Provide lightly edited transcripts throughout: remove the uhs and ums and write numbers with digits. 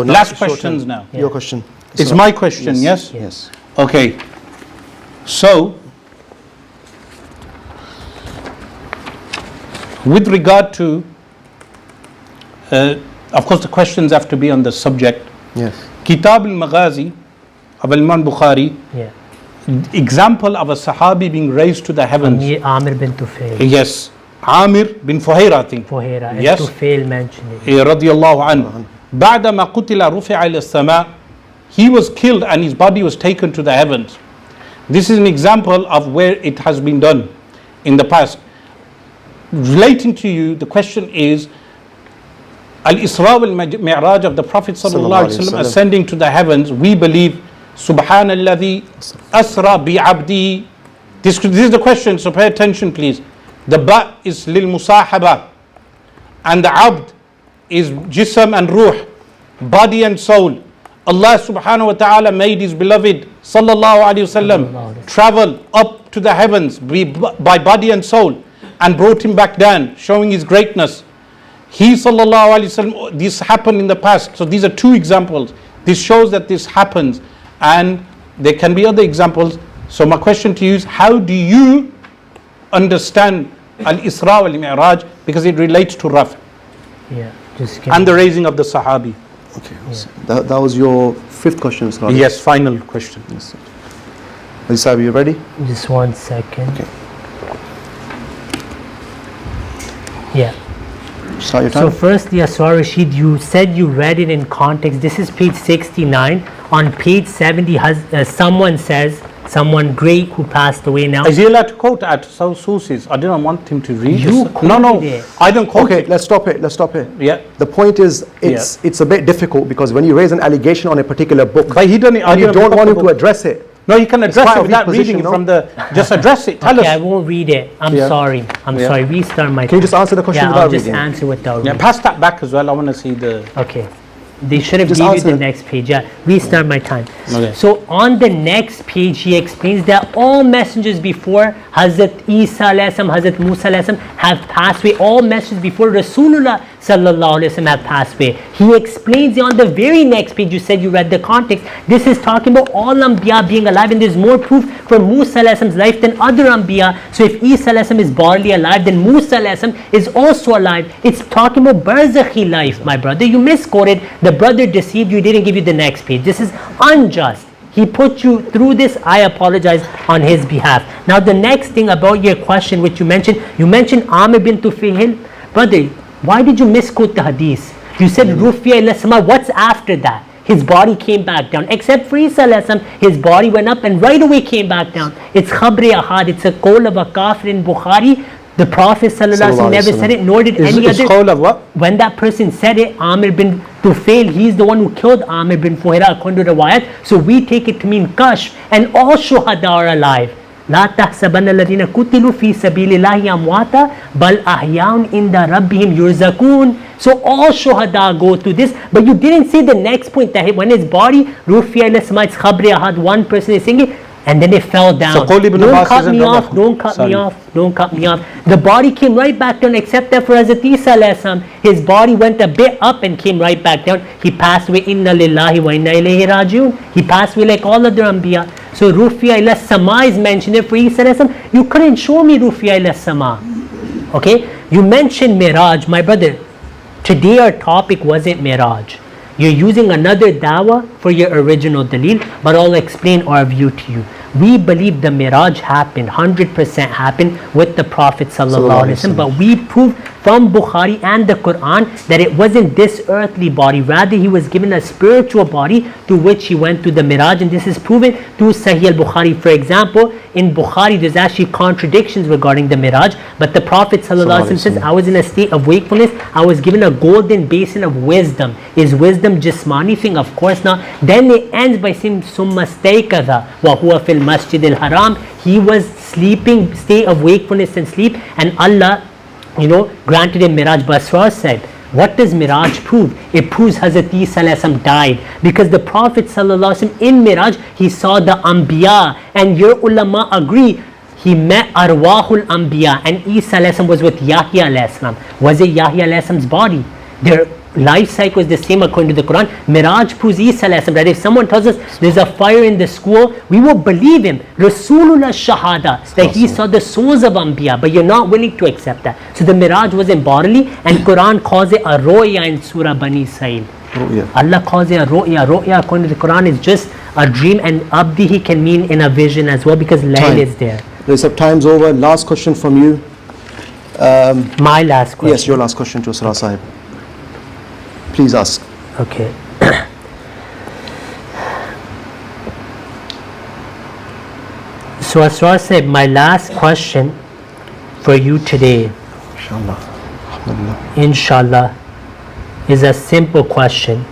last questions now. Your question. It's my question, yes? Yes. Okay. So, with regard to, of course the questions have to be on the subject. Yes. Kitab al-Maghazi of Imam Bukhari, example of a Sahabi being raised to the heavens. Amir bin Tufail. Yes. Amir bin Fuhaira, I think. Fuhaira. Yes. Tufail mentioned it. Radiyallahu anhu. بعدما قتل رفع إلى السماء. He was killed and his body was taken to the heavens. This is an example of where it has been done in the past. Relating to you, the question is Al-Isra wal-Mi'raj of the Prophet sallallahu alaihi wasallam ascending to the heavens. We believe Subhanalladhi asra bi-abdi. This is the question, so pay attention please. The ba is lil musahaba and the abd is jism and ruh, body and soul. Allah subhanahu wa ta'ala made his beloved sallallahu alayhi wasallam travel up to the heavens by body and soul and brought him back down, showing his greatness. He sallallahu alayhi wasallam, this happened in the past. So these are two examples. This shows that this happens, and there can be other examples. So my question to you is, how do you understand Al-Isra wal-Mi'raj, because it relates to Raf and the raising of the Sahabi. Okay, that was your fifth question, sir. Yes, final question. Yes. Lisa, are you ready? Just 1 second. Okay. Yeah. Start your time. So firstly, Aswar Rashid, you said you read it in context. This is page 69. On page 70, someone says, someone great who passed away now. Is he allowed to quote at sources? I didn't want him to read. You No, it. I don't quote Okay, it. let's stop it. Yeah. The point is, it's a bit difficult because when you raise an allegation on a particular book, But he didn't, and you don't want him to address it. No, you can address part it of his without position, reading it no? from the. Just address it. Tell Okay, I us. won't read it. I'm sorry. I'm sorry. Restart my. Can you just answer the question Yeah, without I'll just reading? answer without Yeah, reading. pass that back as well. I want to see the. Okay. They should have Just given you answer the it. next page. Yeah, restart my time. Okay. So on the next page, he explains that all messengers before Hazrat Isa alayhi salam, Hazrat Musa alayhi salam have passed away. All messengers before Rasulullah sallallahu alayhi wasallam have passed away. He explains on the very next page. You said you read the context. This is talking about all Anbiya being alive, and there's more proof for Musa alayhi salam's life than other Anbiya. So if Isa alayhi salam is bodily alive, then Musa alayhi salam is also alive. It's talking about barzakhi life, my brother. You misquoted. The brother deceived you. Didn't give you the next page. This is unjust. He put you through this. I apologize on his behalf. Now the next thing about your question, which you mentioned Amir bin Tufail. Brother, why did you misquote the hadith? You said Rufiya ila sama. What's after that? His body came back down. Except for Isa alayhi salam, his body went up and right away came back down. It's khabri ahad. It's a qawl of a kafir in Bukhari. The Prophet ﷺ never said it, nor did any other. Qawl of what? When that person said it, Amir bin Tufail, he's the one who killed Amir bin Fuhaira according to the riwayat. So we take it to mean kashf, and all shuhada are alive. لا تحسبن الذين قتلوا في سبيل الله أمواتا بل أحياء عند ربهم يرزقون. So all shuhada go to this, but you didn't say the next point, that when his body rufiya ila sama, it's khabri ahad, one person is singing, and then it fell down. So Don't cut me off. Don't cut me off. The body came right back down, except that for Hazrat Isa alayhi salam, his body went a bit up and came right back down. He passed away. Inna lillahi wa inna ilayhi rajiun. He passed away like all other Anbiya. So Rufiya ila sama is mentioned for Isa alayhi salam. You couldn't show me Rufiya ila sama. Okay? You mentioned Miraj, my brother. Today our topic wasn't Miraj. You're using another dawah for your original dalil, but I'll explain our view to you. We believe the Miraj happened, 100% happened with the Prophet sallallahu alaihi wasallam, but we prove from Bukhari and the Qur'an that it wasn't this earthly body, rather he was given a spiritual body to which he went to the Miraj, and this is proven through Sahih al-Bukhari. For example, in Bukhari there's actually contradictions regarding the Miraj, but the Prophet sallallahu alaihi wasallam says, I was in a state of wakefulness, I was given a golden basin of wisdom. Is wisdom jismani thing? Of course not. Then it ends by saying summa staykadha wa huwa fil masjid al-haram. He was sleeping, state of wakefulness and sleep, and Allah granted him Miraj. Basra said, what does Miraj prove? It proves Hazrat Isa alayhi salam died, because the Prophet sallallahu alaihi wasallam in Miraj, he saw the Anbiya, and your ulama agree, he met Arwahul Anbiya, and Isa alayhi salam was with Yahya alayhi salam. Was it Yahya alayhi salam's body? There life cycle is the same according to the Quran. Miraj proves Isa that if someone tells us there's a fire in the school, we will believe him. Rasulullah Shahada, that he saw the souls of Anbiya, but you're not willing to accept that. So the Miraj wasn't bodily, and Quran calls it a ru'ya in Surah Bani Israil. Allah calls it a ru'ya. Ru'ya according to the Quran is just a dream, and abdihi can mean in a vision as well, because layl is there. There's time's over. Last question from you. My last question. Yes, your last question to Asrar Sahib. Please ask. Okay. So Asrar said, my last question for you today, Inshallah. Alhamdulillah. inshallah, is a simple question,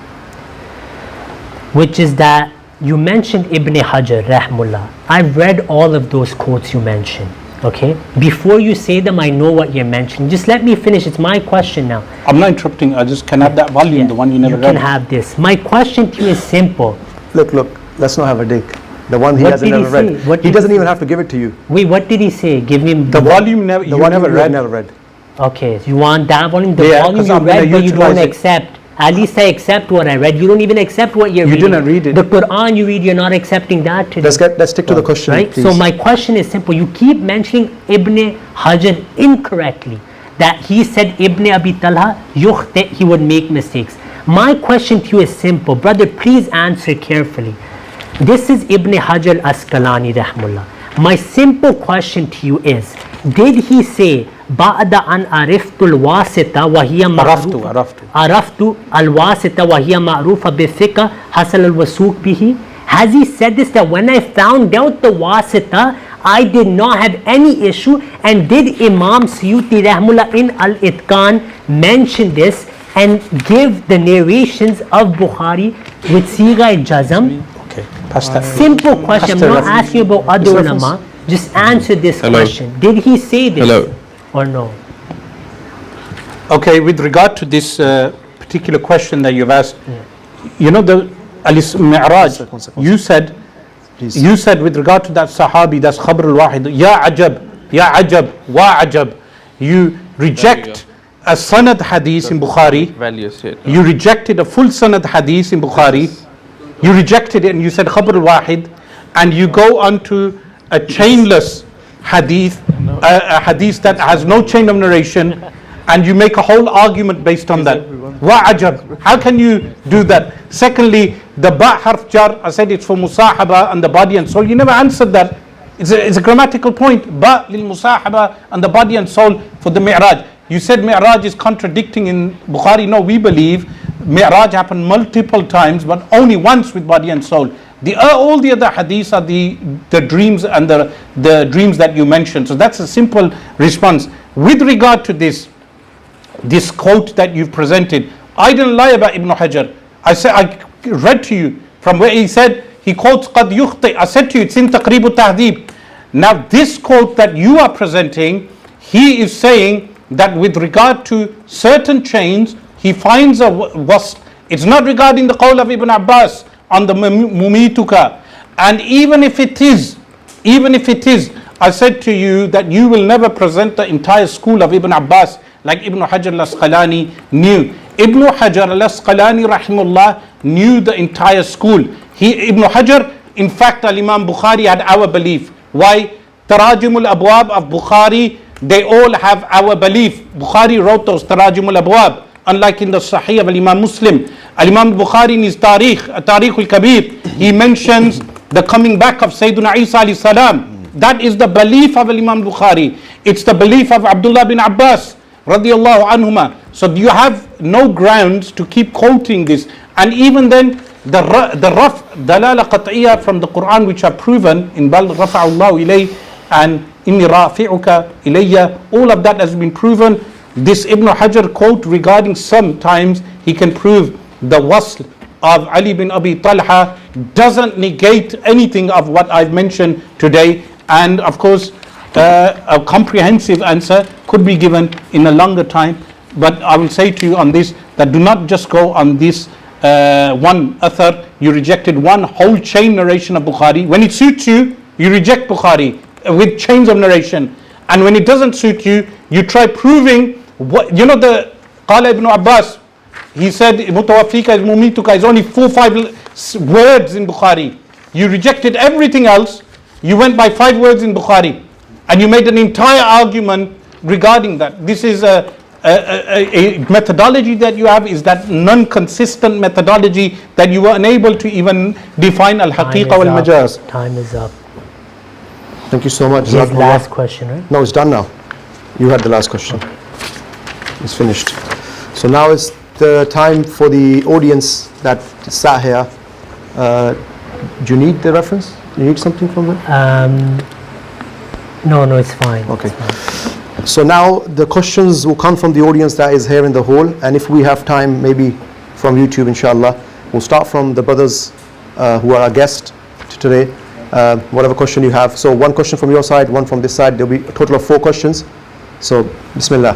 which is that you mentioned Ibn Hajar, Rahmullah. I've read all of those quotes you mentioned. Okay? Before you say them, I know what you're mentioning. Just let me finish. It's my question now. I'm not interrupting. I just can have that volume, the one you never read. You can have this. My question to you is simple. Look, let's not have a dig. The one he What hasn't did he never say? read. What He did doesn't he even have to give it to you. Wait, what did he say? Give me The volume you The one never you have read. never read. Okay, so you want that volume? The Yeah, volume 'cause you I'm gonna read, but you don't utilize it. accept. At least I accept what I read. You don't even accept what you're You reading. didn't read it. The Quran you read, you're not accepting that today. Let's stick to the question, Right? please. So my question is simple. You keep mentioning Ibn Hajar incorrectly. That he said Ibn Abi Talha, yukhti, he would make mistakes. My question to you is simple. Brother, please answer carefully. This is Ibn Hajar Asqalani Rahmullah. My simple question to you is, did he say بعد أن عرفت الواسطة وهي معروفة عرفت الواسطة وهي معروفة بالثقة حصل الوثوق به? Has he said this, that when I found out the wasita, I did not have any issue? And did Imam Suyuti Rahmullah in Al-Itqan mention this and give the narrations of Bukhari with Siga Jazam? Okay, pass that. Simple question. I'm not asking about other ulama. Just answer this question. Did he say this or no? Okay, with regard to this particular question that you've asked, you know the Mi'raj, you said with regard to that Sahabi, that's Khabr al-Wahid, Ya Ajab, Wa Ajab. You reject a Sanad Hadith in Bukhari. You rejected a full Sanad Hadith in Bukhari. You rejected it and you said Khabr al-Wahid, and you go on to a chainless hadith, a hadith that has no chain of narration, and you make a whole argument based on that. Wa ajab. How can you do that? Secondly, the ba harf jar, I said it's for musahaba and the body and soul. You never answered that. It's a grammatical point. Ba lil musahaba and the body and soul for the mi'raj. You said mi'raj is contradicting in Bukhari. No, we believe mi'raj happened multiple times, but only once with body and soul. All the other hadiths are the dreams and the dreams that you mentioned. So that's a simple response. With regard to this quote that you've presented, I didn't lie about Ibn Hajar. I read to you from where he said, he quotes Qad yukhti. I said to you, it's in Taqrib al-Tahdhib. Now this quote that you are presenting, he is saying that with regard to certain chains, he finds a wasl. It's not regarding the qawl of Ibn Abbas on the mumituka. And even if it is, I said to you that you will never present the entire school of Ibn Abbas like Ibn Hajar al-Asqalani knew. Ibn Hajar al-Asqalani rahimullah knew the entire school. Ibn Hajar, in fact, Al-Imam Bukhari had our belief. Why? Tarajim al-Abwab of Bukhari, they all have our belief. Bukhari wrote those Tarajim al-Abwab, unlike in the Sahih of Imam Muslim. Imam Bukhari in his Tarikh al-Kabir, he mentions the coming back of Sayyidina Isa alayhi salam. That is the belief of Imam Bukhari. It's the belief of Abdullah bin Abbas radiyallahu anhuma. So you have no grounds to keep quoting this. And even then, the rough dalala qat'iyah from the Qur'an, which are proven in Bal rafa'allahu ilayh and inni rafi'uka ilayya, all of that has been proven. This Ibn Hajar quote regarding sometimes he can prove the wasl of Ali bin Abi Talha doesn't negate anything of what I've mentioned today. And of course, a comprehensive answer could be given in a longer time. But I will say to you on this, that do not just go on this one athar. You rejected one whole chain narration of Bukhari. When it suits you, you reject Bukhari with chains of narration. And when it doesn't suit you, you try proving what, the Qala ibn Abbas, He said mutawaffika is mumituka is only 4-5 words in Bukhari. You rejected everything else. You went by 5 words in Bukhari, and you made an entire argument regarding that. This is a methodology that you have, is that non-consistent methodology that you were unable to even define al-haqiqa wal-majaz. Time is up. Thank you so much. His last question, right? No, it's done now. You had the last question. It's finished. So now is the time for the audience that sat here. Do you need the reference? Do you need something from them? No, it's fine. Okay. It's fine. So now the questions will come from the audience that is here in the hall, and if we have time, maybe from YouTube, inshallah. We'll start from the brothers who are our guest today. Whatever question you have. So one question from your side, one from this side. There'll be a total of 4 questions. So, Bismillah.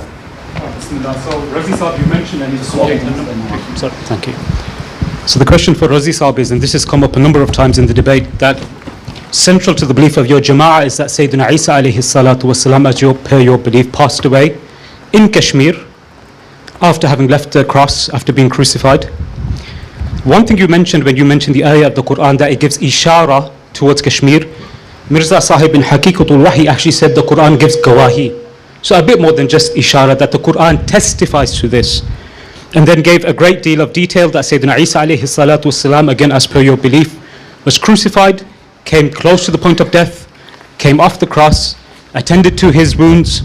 Bismillah. So, Razi Saab, you mentioned and sorry, thank you. So the question for Razi Saab is, and this has come up a number of times in the debate, that central to the belief of your Jama'ah is that Sayyidina Isa alayhi salatu wasalam, as per your belief, passed away in Kashmir after having left the cross, after being crucified. One thing you mentioned when you mentioned the ayah of the Qur'an, that it gives ishara towards Kashmir. Mirza Sahib in Haqiqatul Wahi actually said the Qur'an gives gawahi. So a bit more than just ishara, that the Qur'an testifies to this. And then gave a great deal of detail that Sayyidina Isa alayhi salatu wasalam, again as per your belief, was crucified, came close to the point of death, came off the cross, attended to his wounds,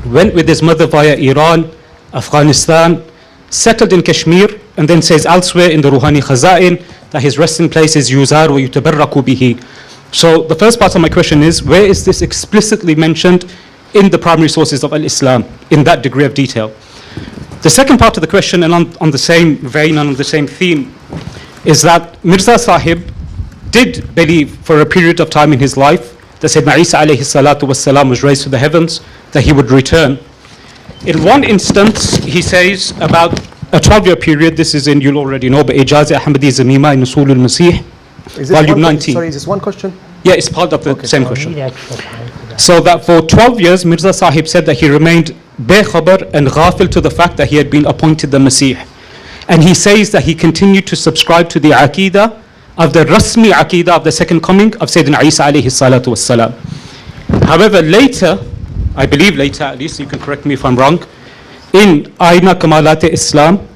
went with his mother via Iran, Afghanistan, settled in Kashmir, and then says elsewhere in the Ruhani Khaza'in that his resting place is Yuzar wa yutabarraku bihi. So the first part of my question is, where is this explicitly mentioned in the primary sources of Al-Islam in that degree of detail? The second part of the question, and on the same vein and on the same theme, is that Mirza Sahib did believe for a period of time in his life that Sayyidina Isa alayhi salatu wasalam was raised to the heavens, that he would return. In one instance, he says about a 12-year period, this is in, you'll already know, but Ijaz Ahmadi Zamima in Usul al-Masih, volume 19. Sorry, is this one question? Yeah, it's part of the same question. Need extra time for that. So that for 12 years, Mirza Sahib said that he remained bekhabar and ghafil to the fact that he had been appointed the Masih. And he says that he continued to subscribe to the Aqidah of the Rasmi Aqidah of the second coming of Sayyidina Isa alayhi salatu wassalam. However, later, I believe later, at least you can correct me if I'm wrong, in Aina Kamalat Islam,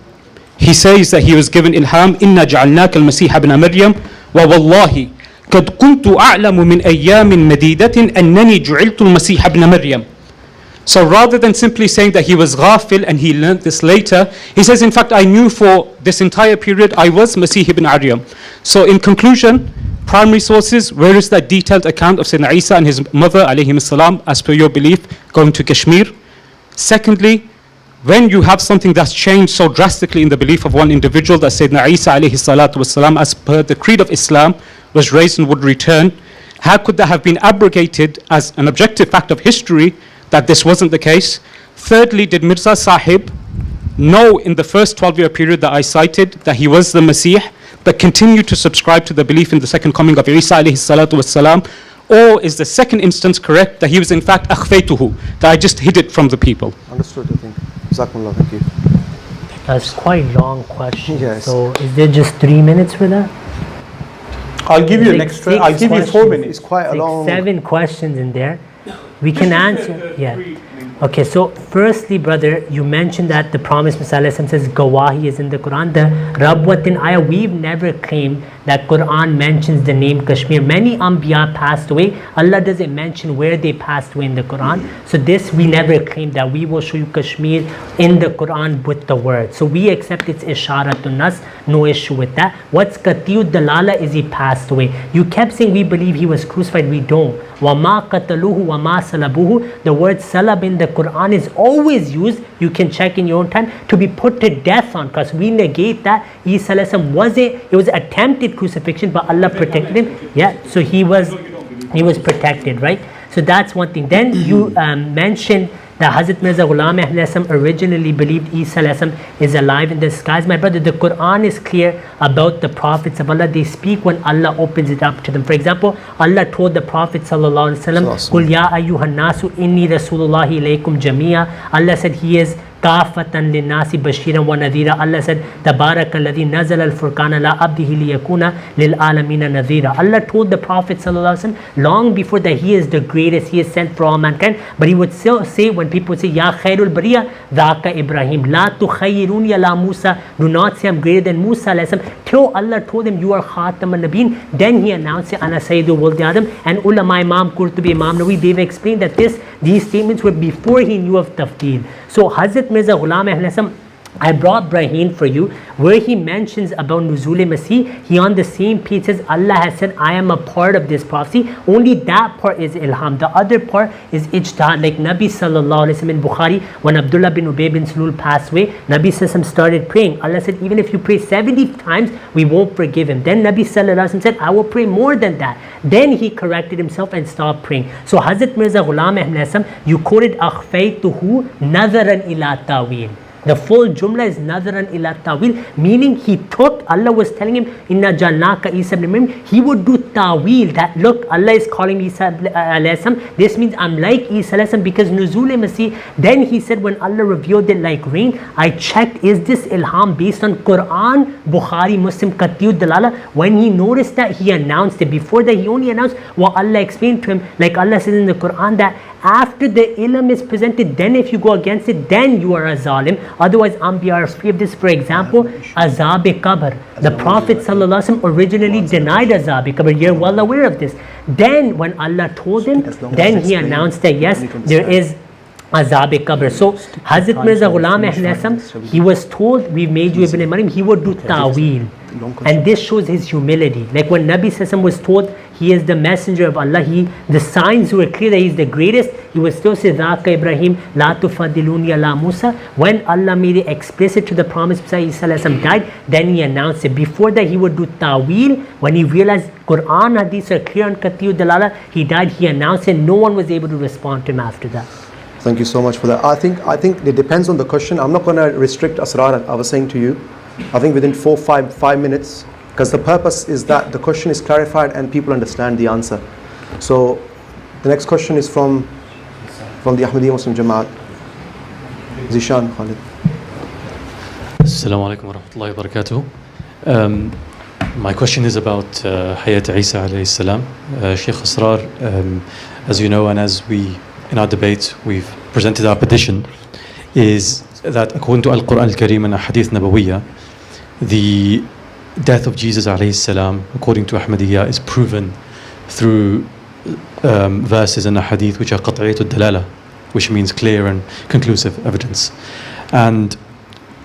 he says that he was given ilham, Inna ja'alnaka al-Masih ibn Maryam, wa wallahi, قد كنت أعلم من أيام مديدة أنني جعلت المسيح ابن مريم. So rather than simply saying that he was ghafil and he learned this later, he says, in fact, I knew for this entire period I was Masih ibn Maryam. So in conclusion, primary sources, where is that detailed account of Sayyidina Isa and his mother, alayhim salam, as per your belief, going to Kashmir? Secondly, when you have something that's changed so drastically in the belief of one individual, that Sayyidina Isa alayhi salatu wasalam, as per the creed of Islam, was raised and would return, how could that have been abrogated as an objective fact of history that this wasn't the case? Thirdly, did Mirza Sahib know in the first 12-year period that I cited that he was the Masih, but continued to subscribe to the belief in the second coming of Isa alayhi salatu wassalam? Or is the second instance correct, that he was in fact akhfaytuhu, that I just hid it from the people? Understood, I think. Jazakumullah, thank you. That's quite a long question. Yes. So is there just 3 minutes for that? I'll give you an Like extra, 6 I'll give you 4 questions. minutes. It's quite a long... 7 questions in there. We can answer. Yeah. Okay, so firstly, brother, you mentioned that the promised Messiah says Gawahi is in the Quran. The Rabwatin ayah, we've never claimed that Quran mentions the name Kashmir. Many Anbiya passed away. Allah doesn't mention where they passed away in the Quran. So this, we never claimed that we will show you Kashmir in the Quran with the word. So we accept it's Isharatun Nas, no issue with that. What's Qatiyud Dalala is he passed away. You kept saying we believe he was crucified. We don't. وَمَا قَتَلُوهُ وَمَا صَلَبُوهُ. The word salab in the Quran is always used, you can check in your own time, to be put to death on, because we negate that. Isa it was attempted crucifixion, but Allah protected him. Yeah, so he was protected, right? So that's one thing. Then you mentioned that Hazrat Mirza Ghulam originally believed Isa is alive in the skies. My brother, the Quran is clear about the prophets of Allah. They speak when Allah opens it up to them. For example, Allah told the Prophet sallallahu alaihi wasallam, "Qul ya ayyuhan nasu inni rasulullahi ilaykum jamia." Allah said He is kafatan linnasi bashiran wa nadhira. Allah said, Tabarakalladhi nazala al-furqana la abdihi liyakuna lil alamina nadhira. Allah told the Prophet ﷺ long before that he is the greatest, he is sent for all mankind, but he would still say, when people would say, Ya khairul bariya, dhaka Ibrahim, la tukhayyiruni ya la Musa, do not say I'm greater than Musa alayhi salam, till Allah told him you are khatam al-nabiyyin. Then he announced it, ana sayyidul waldi Adam. And ulama Imam Qurtubi, Imam Nawawi, they've explained that these statements were before he knew of tafdeel. So Hazrat Mirza Ghulam Ahmad Sayyid, I brought Braheen for you, where he mentions about Nuzul Masih. He on the same page says, Allah has said, I am a part of this prophecy. Only that part is ilham. The other part is ijtihad. Like Nabi Sallallahu Alaihi Wasallam in Bukhari, when Abdullah bin Ubay bin Salul passed away, Nabi Sallallahu Alaihi Wasallam started praying. Allah said, even if you pray 70 times, we won't forgive him. Then Nabi Sallallahu Alaihi Wasallam said, I will pray more than that. Then he corrected himself and stopped praying. So Hazrat Mirza Ghulam Ahmad Sayyid, you quoted akhfaytuhu nadaran ila tawil. The full jumla is nadaran ila tawil, meaning he took, Allah was telling him, Inna jalnaka Isa ibn Maryam, he would do tawil, that look, Allah is calling Isa alayhi salam, this means I'm like Isa alayhi salam because Nuzul Masih. Then he said, when Allah revealed it like rain, I checked, is this ilham based on Qur'an, Bukhari, Muslim, Qatiyud Dalala. When he noticed that, he announced it. Before that, he only announced what Allah explained to him, like Allah says in the Qur'an that after the ilm is presented, then if you go against it, then you are a zalim. Otherwise, Anbiya are free of this. For example, azab-e-qabr. The Prophet ﷺ originally denied azab-e-qabr. You're well aware of this. Then when Allah told him, then he announced that yes, there is azab-e-qabr. So Hazrat Mirza Ghulam Ahmad Sayyid, he was told, we've made you Ibn Maryam, he would do ta'wil. And this shows his humility. Like when Nabi Sallallahu was told he is the messenger of Allah, the signs were clear that he is the greatest, he would still say, Dhaka Ibrahim, la tufadiluni ala Musa. When Allah made it explicit to the promised Prophet Isa died, then he announced it. Before that, he would do ta'wil. When he realized Quran hadiths are clear on Qatiyud Dalala, he died, he announced it. No one was able to respond to him after that. Thank you so much for that. I think it depends on the question. I'm not going to restrict asrar. I was saying to you, I think within 5 minutes, because the purpose is that the question is clarified and people understand the answer. So the next question is from the Ahmadiyya Muslim Jamaat. Zishan Khalid. Assalamu alaikum wa rahmatullahi wa barakatuh. My question is about Hayat Isa alayhi salam. Sheikh Asrar, as you know, and as we in our debate we've presented our petition, is that according to Al-Qur'an Al-Kareem and Hadith Nabawiyya, the death of Jesus alayhi salam, according to Ahmadiyya, is proven through verses in the Hadith which are qat'iyatul dalala, which means clear and conclusive evidence. And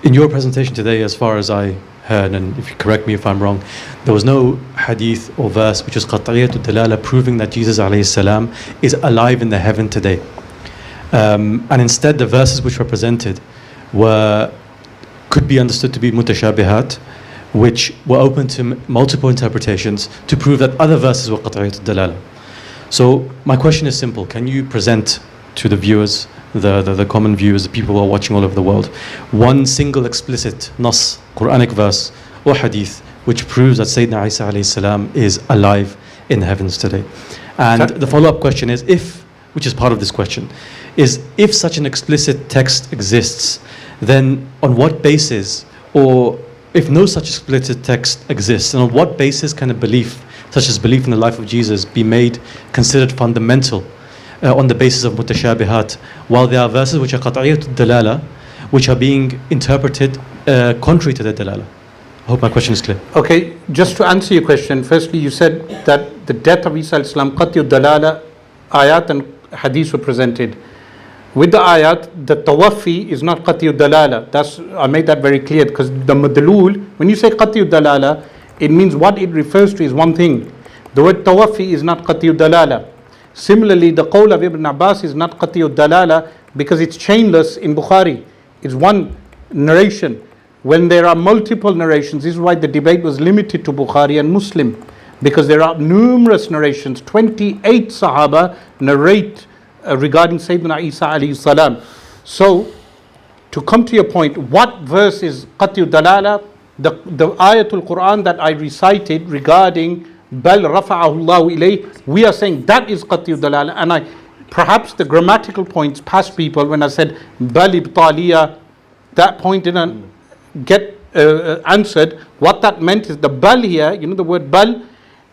in your presentation today, as far as I heard, and if you correct me if I'm wrong, there was no hadith or verse which is qat'iyatul dalala proving that Jesus alayhi salam is alive in the heaven today. And instead, the verses which were presented could be understood to be mutashabihat, which were open to multiple interpretations to prove that other verses were qat'iyatul dalala. So my question is simple: can you present to the viewers, the common viewers, the people who are watching all over the world, one single explicit nas, Quranic verse or hadith which proves that Sayyidina Isa alayhi salam is alive in the heavens today? And the follow-up question is, which is part of this question, is if such an explicit text exists, then on what basis, or if no such explicit text exists, and on what basis can a belief, such as belief in the life of Jesus, be made considered fundamental on the basis of mutashabihat, while there are verses which are qat'iyatul dalala, which are being interpreted contrary to the dalala? I hope my question is clear. Okay, just to answer your question, firstly you said that the death of Isa al-Islam, qat'iyatul dalala, ayat and hadith were presented. With the ayat, the tawaffi is not qat'iyatul dalala. I made that very clear, because the madlul, when you say qat'iyatul dalala, it means what it refers to is one thing. The word tawaffi is not qat'iyatul dalala. Similarly, the qawl of Ibn Abbas is not qat'iyatul dalala because it's chainless in Bukhari. It's one narration. When there are multiple narrations, this is why the debate was limited to Bukhari and Muslim, because there are numerous narrations. 28 Sahaba narrate regarding Sayyidina Isa alayhi salam. So, to come to your point, what verse is qat'iyatul dalala? The ayatul Qur'an that I recited regarding Bal rafa'ahu Allahu ilayh, we are saying that is qat'iyatul dalala. And perhaps the grammatical points past people when I said Bal ibtaliya that point didn't get answered, what that meant is the bal here, the word bal,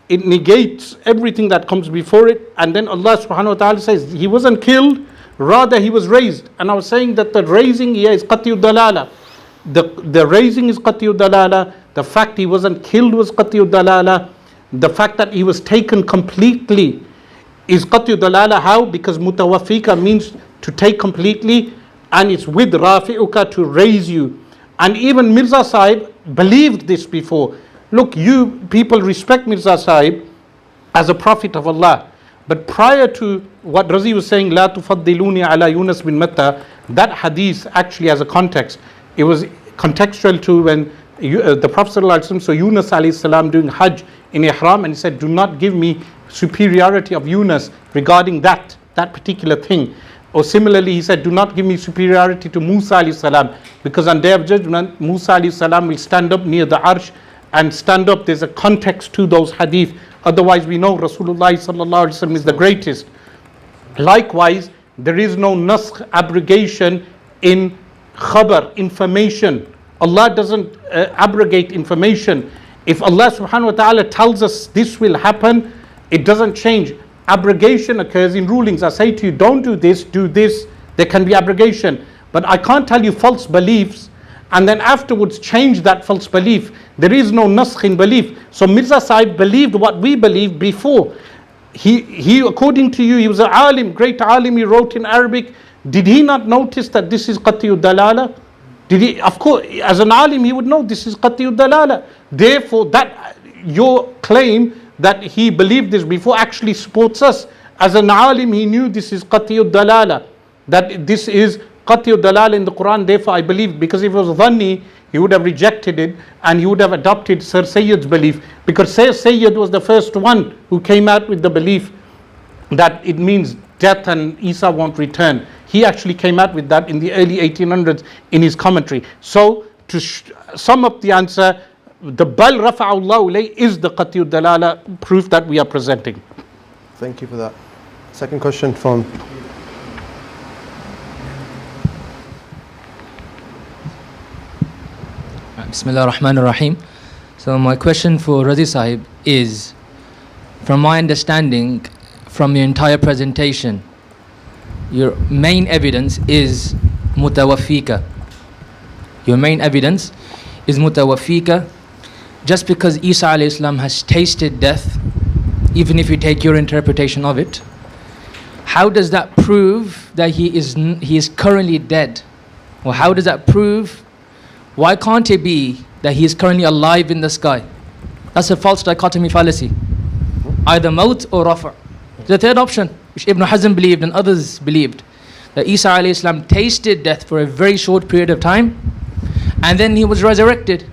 it negates everything that comes before it, and then Allah subhanahu wa ta'ala says he wasn't killed, rather he was raised. And I was saying that the raising here is qat'iyud dalala. The raising is qat'iyud dalala. The fact he wasn't killed was qat'iyud dalala. The fact that he was taken completely is qat'iyud dalala. How? Because mutawaffika means to take completely, and it's with rafi'uka, to raise you. And even Mirza Sahib believed this before. Look, you people respect Mirza Sahib as a prophet of Allah. But prior to what Razi was saying, La tufaddiluni ala Yunus bin Matta, that hadith actually has a context. It was contextual to when the Prophet ﷺ saw Yunus alayhi salam doing Hajj in Ihram, and he said, do not give me superiority of Yunus regarding that particular thing. Or similarly, he said, do not give me superiority to Musa alayhi salam, because on Day of Judgment, Musa alayhi salam will stand up near the Arsh and stand up. There's a context to those hadith. Otherwise, we know Rasulullah sallallahu alaihi wasallam is the greatest. Likewise, there is no naskh, abrogation in khabar, information. Allah doesn't abrogate information. If Allah subhanahu wa ta'ala tells us this will happen, it doesn't change. Abrogation occurs in rulings. I say to you, don't do this, do this. There can be abrogation. But I can't tell you false beliefs and then afterwards change that false belief. There is no naskh in belief. So Mirza Sahib believed what we believed before. He according to you, he was an alim, great alim, he wrote in Arabic. Did he not notice that this is qat'iyud dalala? Did he? Of course, as an alim, he would know this is qat'iyud dalala. Therefore, that your claim that he believed this before actually supports us. As an alim, he knew this is qat'iyud dalala, that this is qat'iyud dalala in the Qur'an. Therefore, I believe, because if it was dhanni, he would have rejected it and he would have adopted Sir Sayyid's belief, because Sir Sayyid was the first one who came out with the belief that it means death and Isa won't return. He actually came out with that in the early 1800s in his commentary. So to sum up the answer, the bal rafa'allahu ilay is the qat'iyud dalala proof that we are presenting. Thank you for that. Second question from Bismillah ar-Rahman ar-Rahim. So my question for Razi Sahib is, from my understanding from your entire presentation, your main evidence is mutawaffika. Your main evidence is mutawaffika. Just because Isa alayhi salam has tasted death, even if you take your interpretation of it, how does that prove that he is currently dead? Or how does that prove? Why can't it be that he is currently alive in the sky? That's a false dichotomy fallacy. Either maut or rafa'. The third option, which Ibn Hazm believed and others believed, that Isa alayhi salam tasted death for a very short period of time and then he was resurrected.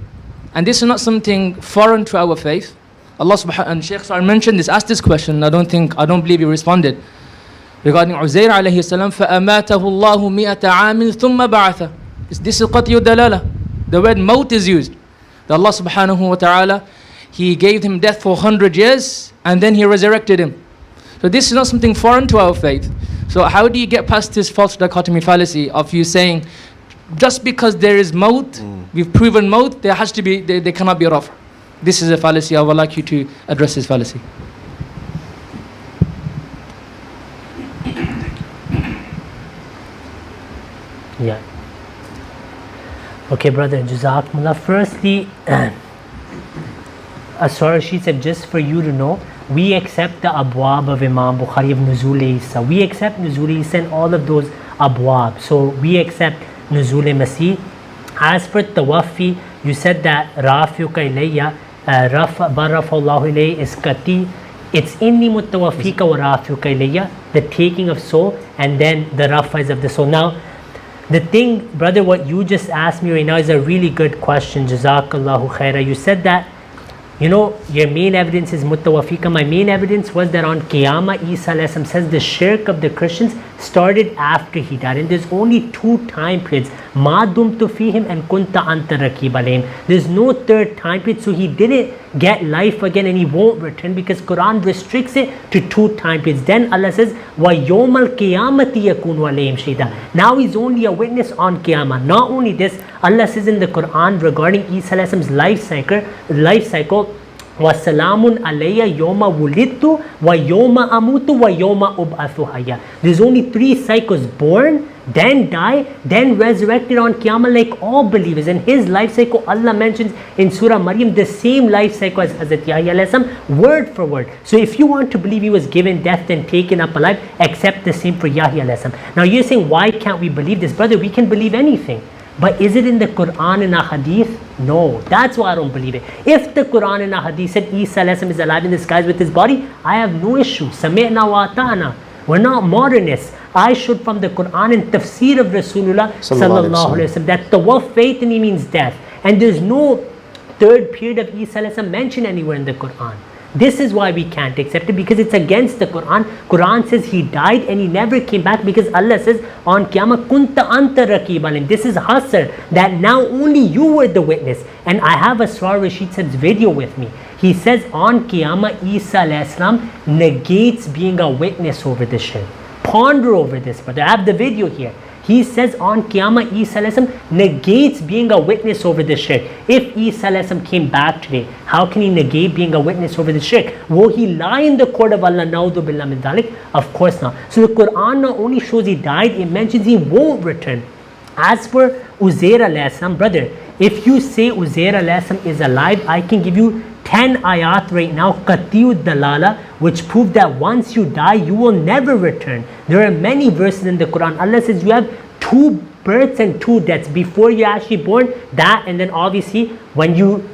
And this is not something foreign to our faith. Allah subhanahu and Shaykh Sa'al mentioned this, asked this question, I don't believe he responded. Regarding Uzair alayhi salam, فَأَمَاتَهُ اللَّهُ مِئَةَ عَامٍ ثُمَّ بَعَثَ. This is qat'iyud dalala. The word maut is used. That Allah subhanahu wa ta'ala, He gave him death for 100 years and then He resurrected him. So this is not something foreign to our faith. So how do you get past this false dichotomy fallacy of you saying, just because there is maut, we've proven maut, there has to be, there cannot be rafa. This is a fallacy. I would like you to address this fallacy. Yeah. Okay, brother, Jazakumullah. Firstly, Asrar Rashid said, just for you to know, we accept the abwab of Imam Bukhari of Nuzul Isa. We accept Nuzul Isa and all of those abwab. So we accept Nuzul Masih. As for Tawaffi, you said that Rafiuka ilayya, Barrafallahu ilayhi is Qati. It's inni mutawaffika wa Rafiuka ilayya, the taking of soul, and then the Rafa is of the soul. Now, the thing, brother, what you just asked me right now is a really good question. Jazakallahu khaira. You said that, your main evidence is mutawaffika. My main evidence was that on Qiyamah, Isa alayhi salam says the shirk of the Christians started after he died. And there's only 2 time periods. Ma dumtu fihim and kunta anta raqib alayhim. There's no third time period. So he didn't get life again and he won't return, because Quran restricts it to 2 time periods. Then Allah says, وَيَوْمَ الْقِيَامَةِ يَكُونُ عَلَيْهِمْ شَهِيدًا. Now he's only a witness on Qiyamah. Not only this, Allah says in the Quran regarding Isa alayhi salam's life cycle, وَسَلَامٌ عَلَيَّ يَوْمَ وُلِدْتُ وَيَوْمَ أَمُوتُ وَيَوْمَ أُبْعَثُ حَيًّا. There's only 3 cycles: born, then die, then resurrected on Qiyamah, like all believers. And his life cycle, Allah mentions in Surah Maryam the same life cycle as Hazrat Yahya alayhi salam, word for word. So if you want to believe he was given death and taken up alive, accept the same for Yahya alayhi salam. Now you're saying, why can't we believe this? Brother, we can believe anything. But is it in the Quran and a Hadith? No, that's why I don't believe it. If the Quran and a Hadith said Isa alayhi salam is alive in the skies with his body, I have no issue. Sami'na wa ata'na. We're not modernists. I should from the Quran and tafsir of Rasulullah sallallahu alayhi wasallam that tawaffayt and he means death. And there's no 3rd period of Isa alayhi salam mentioned anywhere in the Quran. This is why we can't accept it, because it's against the Quran. Quran says he died and he never came back, because Allah says on Qiyamah, Kunta anta raqib alayhim. This is hasr, that now only you were the witness. And I have Asrar Rashid Sahib's video with me. He says on Qiyamah, Isa alayhi salam negates being a witness over this shirk. Ponder over this, brother. I have the video here. He says on Qiyamah, Isa alayhi salam negates being a witness over the shirk. If Isa alayhi salam came back today, how can he negate being a witness over the shirk? Will he lie in the court of Allah? Na'udhu billah min dhalik? Of course not. So the Quran not only shows he died, it mentions he won't return. As for Uzair alayhi salam, brother, if you say Uzair alayhi salam is alive, I can give you 10 ayat right now, Qatiyud Dalala, which prove that once you die, you will never return. There are many verses in the Quran. Allah says you have 2 births and 2 deaths. Before you're actually born, that, and then obviously when you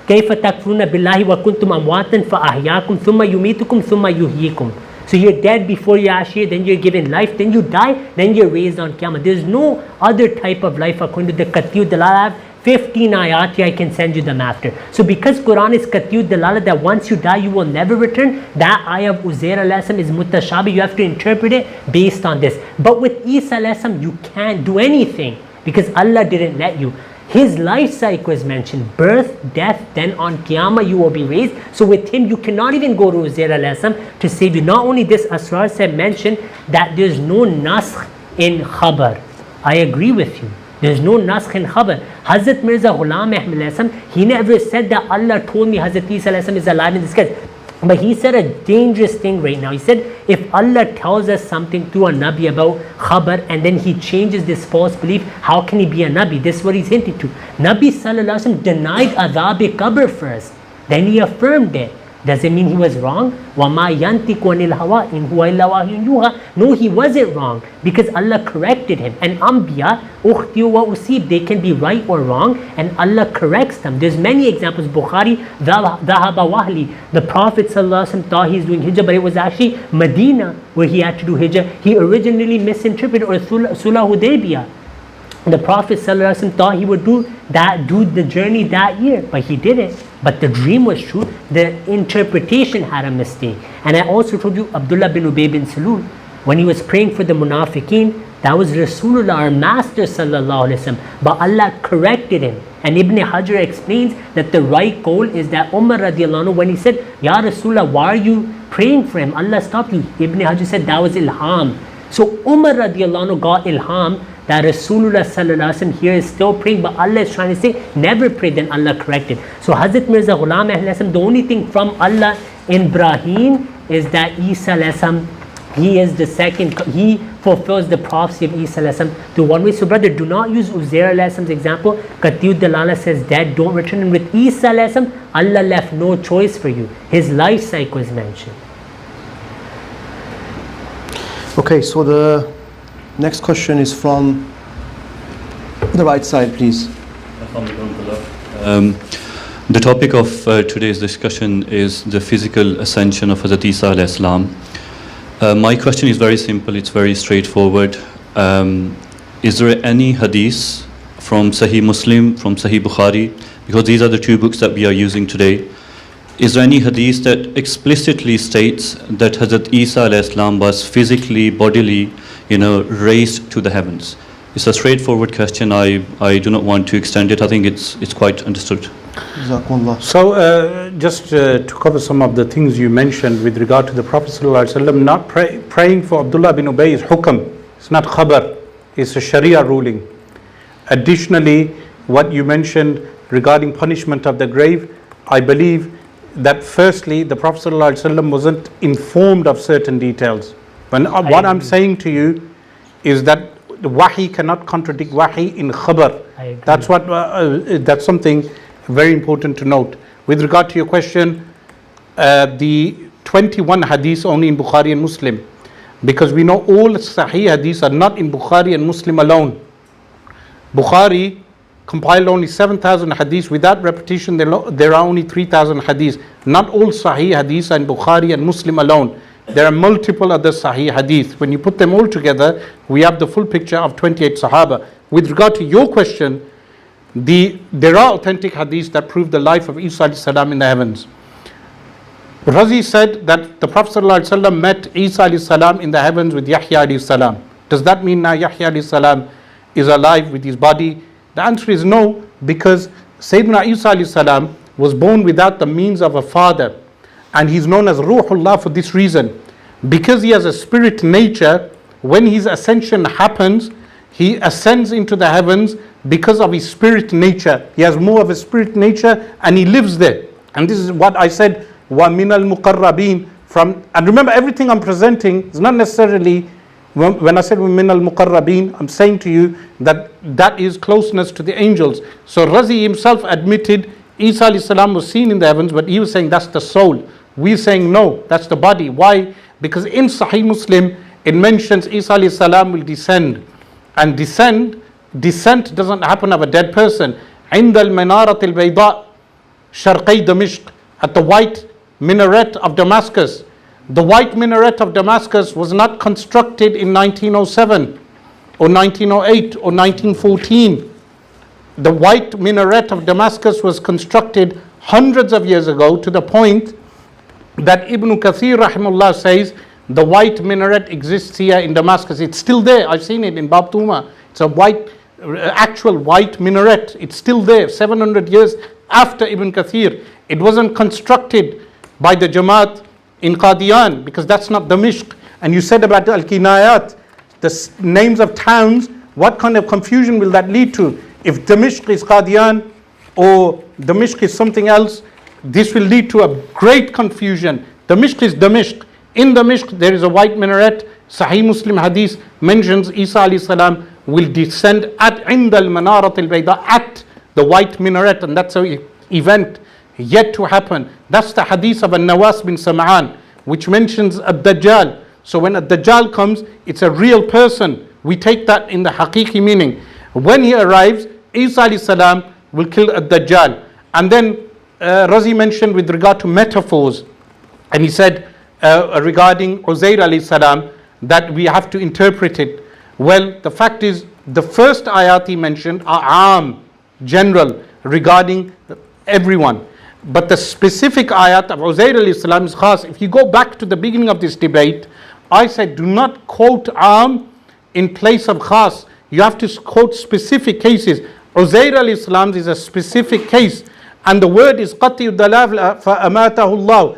كيف تكفرون بالله وكنتم أمواتا فأحياكم ثم يميتكم ثم يحييكم. So you're dead before you're actually, then you're given life, then you die, then you're raised on Qiyamah. There's no other type of life according to the Qatiyud Dalala. I have 15 ayat here, I can send you them after. So because Quran is Qatiyud Dalala, that once you die you will never return, that ayah of Uzair alayhi salam is mutashabi. You have to interpret it based on this. But with Isa alayhi salam, you can't do anything, because Allah didn't let you. His life cycle is mentioned: birth, death, then on Qiyamah you will be raised. So with him you cannot even go to Uzair alayhi salam to save you. Not only this, Asrar said mentioned that there's no naskh in khabar. I agree with you. There's no naskh in khabar. Hazrat Mirza Ghulam Ahmad alayhi salam, he never said that Allah told me Hazrat Isa alayhi salam is alive in the skies. But he said a dangerous thing right now. He said, if Allah tells us something through a Nabi about khabar and then he changes this false belief, how can he be a Nabi? This is what he's hinting to. Nabi sallallahu alaihi wasallam denied adhab-e-qabr first. Then he affirmed it. Does it mean he was wrong? وَمَا يَنْتِقُ عَنِ الْهَوَىٰ إِنْ هُوَ إِلَّا وَحْيٌ يُوحَىٰ. No, he wasn't wrong, because Allah corrected him. And Anbiya, ukhtiyu wa usib, they can be right or wrong, and Allah corrects them. There's many examples. Bukhari, dhahaba wahli. The Prophet ﷺ thought he's doing hijrah, but it was actually Medina where he had to do hijrah. He originally misinterpreted, or Sulh Hudaybiyah. The Prophet ﷺ thought he would do the journey that year, but he didn't. But the dream was true. The interpretation had a mistake. And I also told you Abdullah bin Ubay bin Salul, when he was praying for the munafiqeen, that was Rasulullah, our Master sallallahu alaihi wasallam. But Allah corrected him. And Ibn Hajar explains that the right goal is that Umar radiallahu anhu, when he said, Ya Rasulullah, why are you praying for him? Allah stopped you. Ibn Hajar said that was ilham. So Umar radiallahu anhu got ilham that Rasulullah sallallahu alaihi wasallam here is still praying, but Allah is trying to say never pray, then Allah corrected. So Hazrat Mirza Ghulam alayhi salam, the only thing from Allah in Ibrahim is that Isa alayhi salam, he is the second, he fulfills the prophecy of Isa alayhi salam through one way. So brother, do not use Uzair alayhi salam's example. Qatiyud Dalala says dead, don't return. And with Isa alayhi salam, Allah left no choice for you. His life cycle is mentioned. Okay, so the next question is from the right side, please. The topic of today's discussion is the physical ascension of Hazrat Isa alayhi salam. My question is very simple, it's very straightforward. Is there any hadith from Sahih Muslim, from Sahih Bukhari, because these are the 2 books that we are using today, is there any hadith that explicitly states that Hazrat Isa alayhi salam was physically, bodily, raised to the heavens? It's a straightforward question. I do not want to extend it. I think it's quite understood. Jazakumullah. So, just to cover some of the things you mentioned with regard to the Prophet ﷺ, not praying for Abdullah bin Ubay is hukam, it's not khabar, it's a Sharia ruling. Additionally, what you mentioned regarding punishment of the grave, I believe that firstly, the Prophet ﷺ wasn't informed of certain details. What I'm saying to you is that wahi cannot contradict wahi in khabar. That's something very important to note. With regard to your question, the 21 hadiths only in Bukhari and Muslim, because we know all Sahih hadiths are not in Bukhari and Muslim alone. Bukhari compiled only 7,000 hadiths. Without repetition, there are only 3,000 hadiths. Not all Sahih hadiths are in Bukhari and Muslim alone. There are multiple other Sahih hadiths. When you put them all together, we have the full picture of 28 Sahaba. With regard to your question, there are authentic hadiths that prove the life of Isa alayhi salam in the heavens. Razi said that the Prophet ﷺ met Isa alayhi salam in the heavens with Yahya alayhi salam. Does that mean now Yahya alayhi salam is alive with his body? The answer is no, because Sayyidina Isa alayhi salam was born without the means of a father, and he's known as Ruhullah for this reason. Because he has a spirit nature, when his ascension happens, he ascends into the heavens because of his spirit nature. He has more of a spirit nature and he lives there. And this is what I said, wa minal muqarrabin, and remember, everything I'm presenting is not necessarily, when I said min al muqarrabin, I'm saying to you that is closeness to the angels. So Razi himself admitted Isa alayhi salam was seen in the heavens, but he was saying that's the soul. We're saying no, that's the body. Why? Because in Sahih Muslim it mentions Isa alayhi salam will descend, and descent doesn't happen of a dead person. عند المنارة البيضاء شرقي دمشق, at the white minaret of Damascus. The white minaret of Damascus was not constructed in 1907 or 1908 or 1914. The white minaret of Damascus was constructed hundreds of years ago, to the point that Ibn Kathir rahimahullah says the white minaret exists here in Damascus. It's still there. I've seen it in Bab Tuma. It's a actual white minaret. It's still there 700 years after Ibn Kathir. It wasn't constructed by the Jamaat in Qadiyani, because that's not Damishq. And you said about Al-Kinayat, the names of towns, what kind of confusion will that lead to? If Damishq is Qadiyani or Damishq is something else, this will lead to a great confusion. Damishq is Damishq. In Damishq there is a white minaret. Sahih Muslim hadith mentions Isa alayhi salam will descend at عند المنارة البيضاء, at the white minaret, and that's an event yet to happen. That's the hadith of An-Nawas bin Sam'an, which mentions Ad-Dajjal. So when Ad-Dajjal comes, it's a real person. We take that in the haqiqi meaning. When he arrives, Isa alayhi salam will kill Ad-Dajjal. And then Razi mentioned with regard to metaphors, and he said regarding Uzair alayhi salam that we have to interpret it. Well, the fact is, the first ayat he mentioned are general, regarding everyone. But the specific ayat of Uzair alayhi salam is khas. If you go back to the beginning of this debate, I said do not quote in place of khas. You have to quote specific cases. Uzair alayhi salam is a specific case, and the word is qati dalal fa amatahu Allah.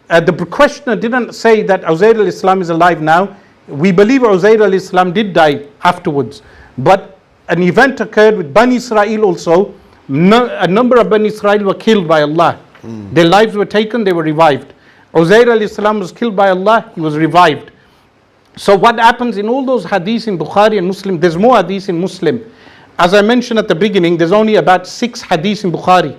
The questioner didn't say that Uzair alayhi salam is alive now. We believe Uzair alayhi salam did die afterwards, but an event occurred with Bani Israel also. A number of Bani Israel were killed by Allah. Their lives were taken, they were revived. Uzair alayhi salam was killed by Allah, he was revived. So what happens in all those hadiths in Bukhari and Muslim, there's more hadiths in Muslim. As I mentioned at the beginning, there's only about 6 hadiths in Bukhari.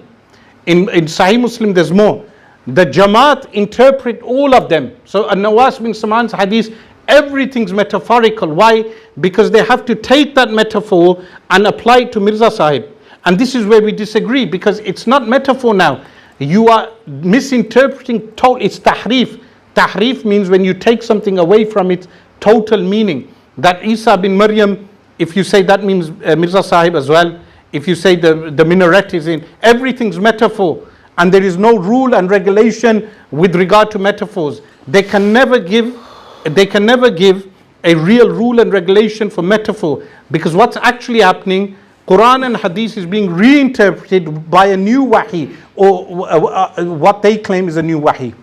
In Sahih Muslim there's more. The Jamaat interpret all of them. So An-Nawas bin Sam'an's hadith, everything's metaphorical. Why? Because they have to take that metaphor and apply it to Mirza Sahib. And this is where we disagree, because it's not metaphor now. You are misinterpreting it's tahrif. Tahrif means when you take something away from its total meaning. That Isa bin Maryam, if you say that means Mirza Sahib as well. If you say the minaret is in, everything's metaphor. And there is no rule and regulation with regard to metaphors. They can never give a real rule and regulation for metaphor, because what's actually happening, Quran and Hadith is being reinterpreted by a new wahi, or what they claim is a new wahi.